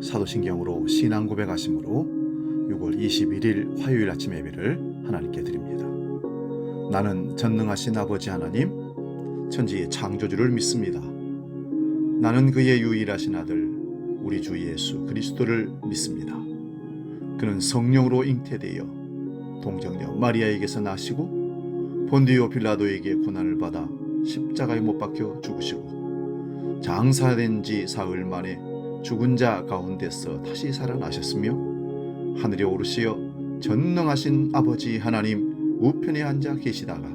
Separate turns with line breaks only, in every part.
사도신경으로 신앙 고백하심으로 6월 21일 화요일 아침 예배를 하나님께 드립니다. 나는 전능하신 아버지 하나님, 천지의 창조주를 믿습니다. 나는 그의 유일하신 아들 우리 주 예수 그리스도를 믿습니다. 그는 성령으로 잉태되어 동정녀 마리아에게서 나시고 본디오 빌라도에게 고난을 받아 십자가에 못 박혀 죽으시고 장사된 지 사흘 만에 죽은 자 가운데서 다시 살아나셨으며 하늘에 오르시어 전능하신 아버지 하나님 우편에 앉아 계시다가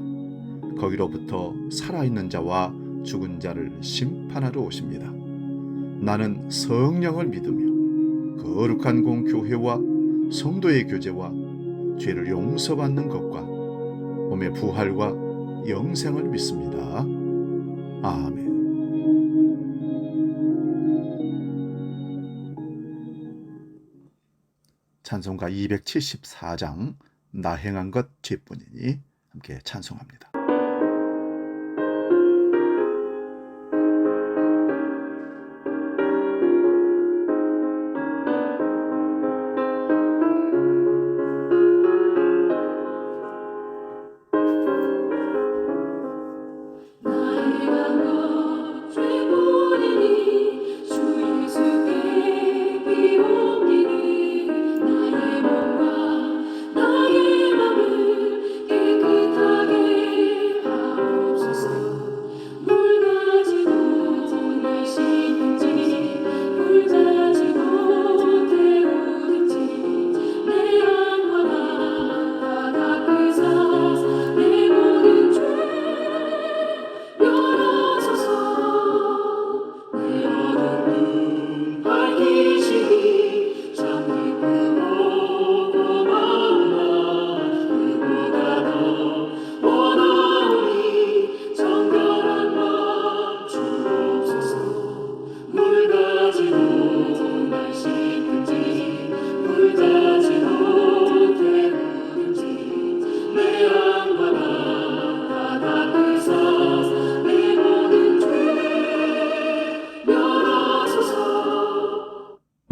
거기로부터 살아있는 자와 죽은 자를 심판하러 오십니다. 나는 성령을 믿으며 거룩한 공교회와 성도의 교제와 죄를 용서받는 것과 몸의 부활과 영생을 믿습니다. 아멘. 찬송가 274장 나 행한 것 죄뿐이니 함께 찬송합니다.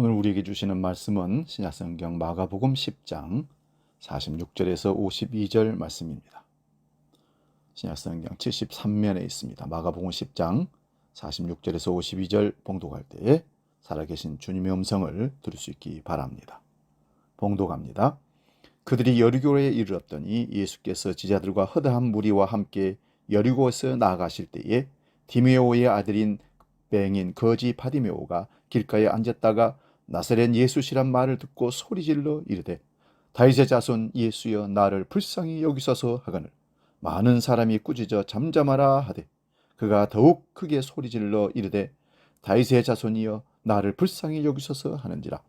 오늘 우리에게 주시는 말씀은 신약성경 마가복음 10장 46절에서 52절 말씀입니다. 신약성경 73면에 있습니다. 마가복음 10장 46절에서 52절 봉독할 때에 살아계신 주님의 음성을 들을 수 있기 바랍니다. 봉독합니다. 그들이 여리고에 이르렀더니 예수께서 제자들과 허다한 무리와 함께 여리고에서 나아가실 때에 디메오의 아들인 뱅인 거지 바디메오가 길가에 앉았다가 나사렛 예수시란 말을 듣고 소리질러 이르되 다윗의 자손 예수여 나를 불쌍히 여기소서 하거늘 많은 사람이 꾸짖어 잠잠하라 하되 그가 더욱 크게 소리질러 이르되 다윗의 자손이여 나를 불쌍히 여기소서 하는지라.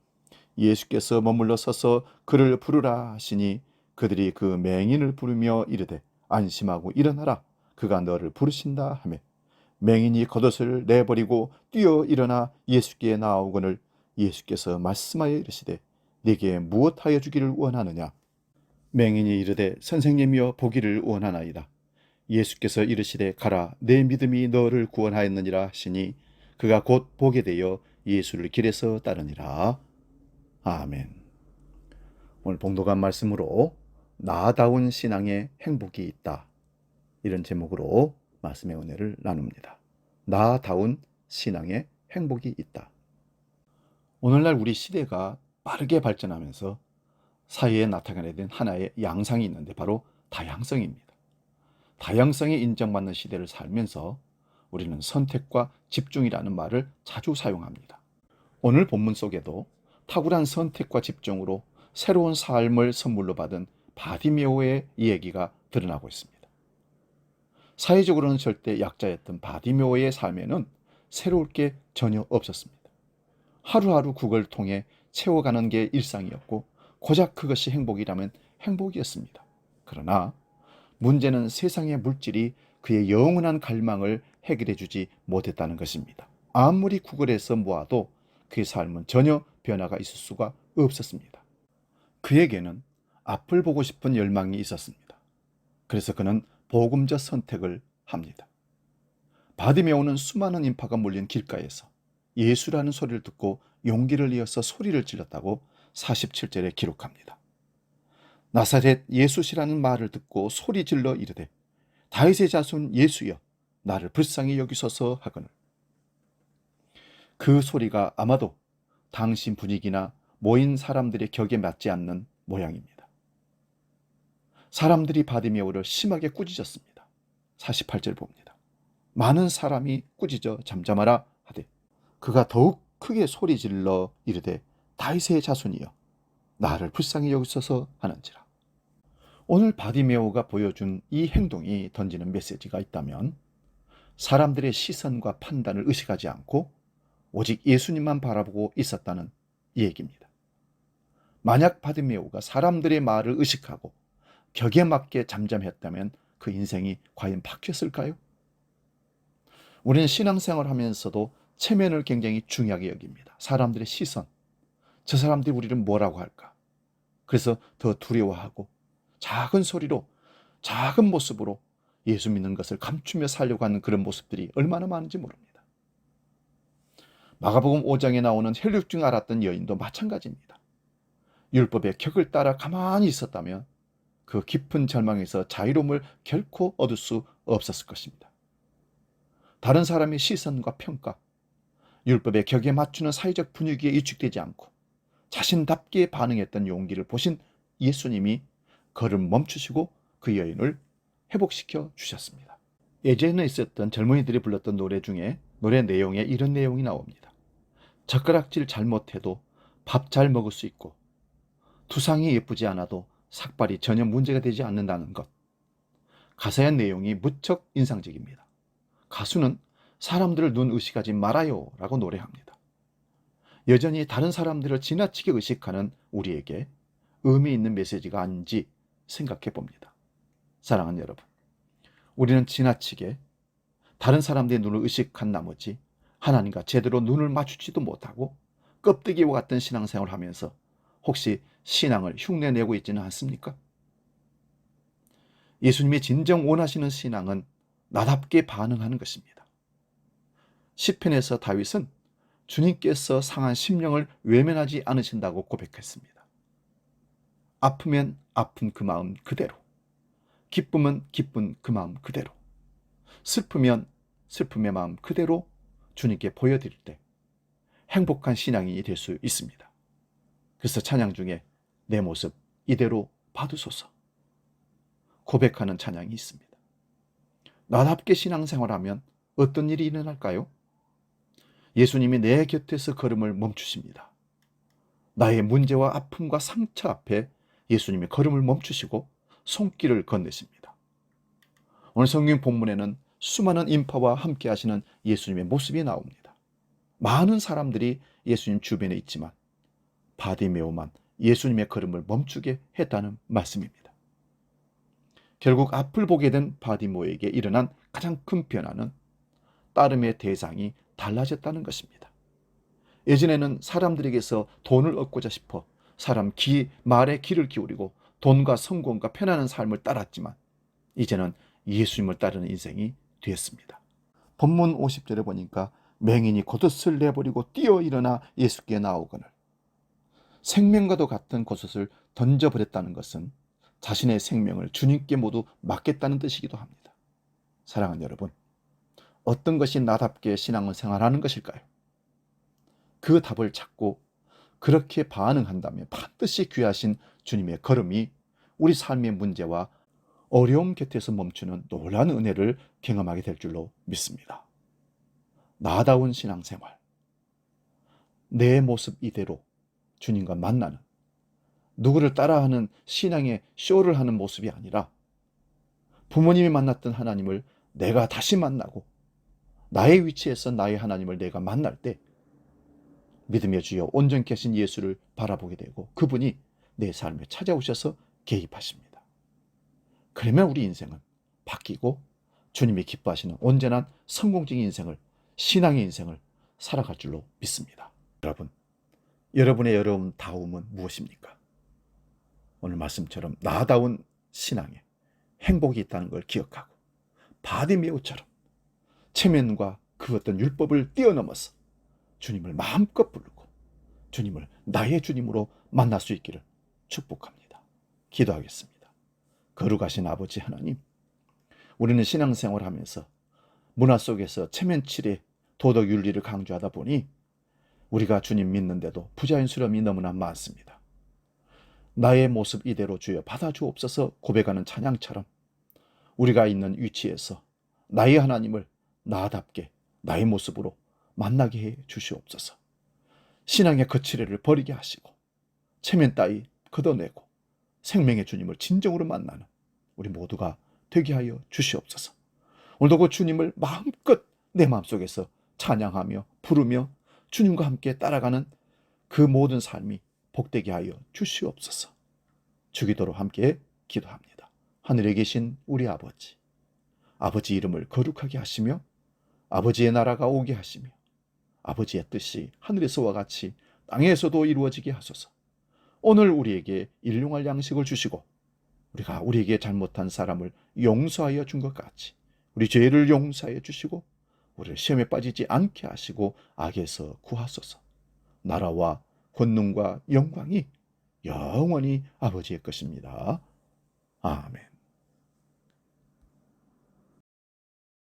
예수께서 머물러 서서 그를 부르라 하시니 그들이 그 맹인을 부르며 이르되 안심하고 일어나라 그가 너를 부르신다 하며 맹인이 겉옷을 내버리고 뛰어 일어나 예수께 나아오거늘 예수께서 말씀하여 이르시되 네게 무엇하여 주기를 원하느냐. 맹인이 이르되 선생님이여 보기를 원하나이다. 예수께서 이르시되 가라 내 믿음이 너를 구원하였느니라 하시니 그가 곧 보게 되어 예수를 길에서 따르니라. 아멘. 오늘 봉독한 말씀으로 나다운 신앙에 행복이 있다, 이런 제목으로 말씀의 은혜를 나눕니다. 나다운 신앙에 행복이 있다. 오늘날 우리 시대가 빠르게 발전하면서 사회에 나타나게 된 하나의 양상이 있는데 바로 다양성입니다. 다양성이 인정받는 시대를 살면서 우리는 선택과 집중이라는 말을 자주 사용합니다. 오늘 본문 속에도 탁월한 선택과 집중으로 새로운 삶을 선물로 받은 바디메오의 이야기가 드러나고 있습니다. 사회적으로는 절대 약자였던 바디메오의 삶에는 새로울 게 전혀 없었습니다. 하루하루 그걸 통해 채워가는 게 일상이었고 고작 그것이 행복이라면 행복이었습니다. 그러나 문제는 세상의 물질이 그의 영원한 갈망을 해결해 주지 못했다는 것입니다. 아무리 구걸해서 모아도 그의 삶은 전혀 변화가 있을 수가 없었습니다. 그에게는 앞을 보고 싶은 열망이 있었습니다. 그래서 그는 복음적 선택을 합니다. 바디메오는 수많은 인파가 몰린 길가에서 예수라는 소리를 듣고 용기를 내어서 소리를 질렀다고 47절에 기록합니다. 나사렛 예수시라는 말을 듣고 소리 질러 이르되 다윗의 자손 예수여 나를 불쌍히 여기소서 하거늘. 그 소리가 아마도 당신 분위기나 모인 사람들의 격에 맞지 않는 모양입니다. 사람들이 바디메오를 심하게 꾸짖었습니다. 48절 봅니다. 많은 사람이 꾸짖어 잠잠하라 하되 그가 더욱 크게 소리 질러 이르되 다윗의 자손이여 나를 불쌍히 여기소서 하는지라. 오늘 바디메오가 보여준 이 행동이 던지는 메시지가 있다면 사람들의 시선과 판단을 의식하지 않고 오직 예수님만 바라보고 있었다는 얘기입니다. 만약 바디메오가 사람들의 말을 의식하고 격에 맞게 잠잠했다면 그 인생이 과연 바뀌었을까요? 우리는 신앙생활을 하면서도 체면을 굉장히 중요하게 여깁니다. 사람들의 시선, 저 사람들이 우리를 뭐라고 할까? 그래서 더 두려워하고 작은 소리로, 작은 모습으로 예수 믿는 것을 감추며 살려고 하는 그런 모습들이 얼마나 많은지 모릅니다. 마가복음 5장에 나오는 혈육증 앓았던 여인도 마찬가지입니다. 율법의 격을 따라 가만히 있었다면 그 깊은 절망에서 자유로움을 결코 얻을 수 없었을 것입니다. 다른 사람의 시선과 평가, 율법의 격에 맞추는 사회적 분위기에 위축되지 않고 자신답게 반응했던 용기를 보신 예수님이 걸음 멈추시고 그 여인을 회복시켜 주셨습니다. 예전에 있었던 젊은이들이 불렀던 노래 중에 노래 내용에 이런 내용이 나옵니다. 젓가락질 잘못해도 밥 잘 먹을 수 있고 두상이 예쁘지 않아도 삭발이 전혀 문제가 되지 않는다는 것. 가사의 내용이 무척 인상적입니다. 가수는 사람들을 눈 의식하지 말아요 라고 노래합니다. 여전히 다른 사람들을 지나치게 의식하는 우리에게 의미 있는 메시지가 아닌지 생각해 봅니다. 사랑하는 여러분, 우리는 지나치게 다른 사람들의 눈을 의식한 나머지 하나님과 제대로 눈을 맞추지도 못하고 껍데기와 같은 신앙생활을 하면서 혹시 신앙을 흉내내고 있지는 않습니까? 예수님이 진정 원하시는 신앙은 나답게 반응하는 것입니다. 시편에서 다윗은 주님께서 상한 심령을 외면하지 않으신다고 고백했습니다. 아프면 아픈 그 마음 그대로, 기쁨은 기쁜 그 마음 그대로, 슬프면 슬픔의 마음 그대로 주님께 보여드릴 때 행복한 신앙인이 될 수 있습니다. 그래서 찬양 중에 내 모습 이대로 봐두소서 고백하는 찬양이 있습니다. 나답게 신앙생활하면 어떤 일이 일어날까요? 예수님이 내 곁에서 걸음을 멈추십니다. 나의 문제와 아픔과 상처 앞에 예수님이 걸음을 멈추시고 손길을 건네십니다. 오늘 성경 본문에는 수많은 인파와 함께 하시는 예수님의 모습이 나옵니다. 많은 사람들이 예수님 주변에 있지만 바디메오만 예수님의 걸음을 멈추게 했다는 말씀입니다. 결국 앞을 보게 된 바디메오에게 일어난 가장 큰 변화는 따름의 대상이 달라졌다는 것입니다. 예전에는 사람들에게서 돈을 얻고자 싶어 사람 말에 귀를 기울이고 돈과 성공과 편안한 삶을 따랐지만 이제는 예수님을 따르는 인생이 되었습니다. 본문 50절에 보니까 맹인이 겉옷을 내버리고 뛰어 일어나 예수께 나오거늘. 생명과도 같은 겉옷을 던져버렸다는 것은 자신의 생명을 주님께 모두 맡겠다는 뜻이기도 합니다. 사랑하는 여러분, 어떤 것이 나답게 신앙을 생활하는 것일까요? 그 답을 찾고 그렇게 반응한다면 반드시 귀하신 주님의 걸음이 우리 삶의 문제와 어려움 곁에서 멈추는 놀라운 은혜를 경험하게 될 줄로 믿습니다. 나다운 신앙생활, 내 모습 이대로 주님과 만나는, 누구를 따라하는 신앙의 쇼를 하는 모습이 아니라 부모님이 만났던 하나님을 내가 다시 만나고 나의 위치에서 나의 하나님을 내가 만날 때 믿음의 주여 온전히 계신 예수를 바라보게 되고 그분이 내 삶에 찾아오셔서 개입하십니다. 그러면 우리 인생은 바뀌고 주님이 기뻐하시는 온전한 성공적인 인생을, 신앙의 인생을 살아갈 줄로 믿습니다. 여러분, 여러분의 여러분다움은 무엇입니까? 오늘 말씀처럼 나다운 신앙에 행복이 있다는 걸 기억하고 바디메오처럼 체면과 그 어떤 율법을 뛰어넘어서 주님을 마음껏 부르고 주님을 나의 주님으로 만날 수 있기를 축복합니다. 기도하겠습니다. 거룩하신 아버지 하나님, 우리는 신앙생활을 하면서 문화 속에서 체면치레 도덕 윤리를 강조하다 보니 우리가 주님 믿는데도 부자연스러움이 너무나 많습니다. 나의 모습 이대로 주여 받아주옵소서 고백하는 찬양처럼 우리가 있는 위치에서 나의 하나님을 나답게 나의 모습으로 만나게 해 주시옵소서. 신앙의 거칠애를 버리게 하시고 체면 따위 걷어내고 생명의 주님을 진정으로 만나는 우리 모두가 되게 하여 주시옵소서. 오늘도 그 주님을 마음껏 내 마음속에서 찬양하며 부르며 주님과 함께 따라가는 그 모든 삶이 복되게 하여 주시옵소서. 주기도로 함께 기도합니다. 하늘에 계신 우리 아버지, 아버지 이름을 거룩하게 하시며 아버지의 나라가 오게 하시며 아버지의 뜻이 하늘에서와 같이 땅에서도 이루어지게 하소서. 오늘 우리에게 일용할 양식을 주시고 우리가 우리에게 잘못한 사람을 용서하여 준 것 같이 우리 죄를 용서하여 주시고 우리를 시험에 빠지지 않게 하시고 악에서 구하소서. 나라와 권능과 영광이 영원히 아버지의 것입니다. 아멘.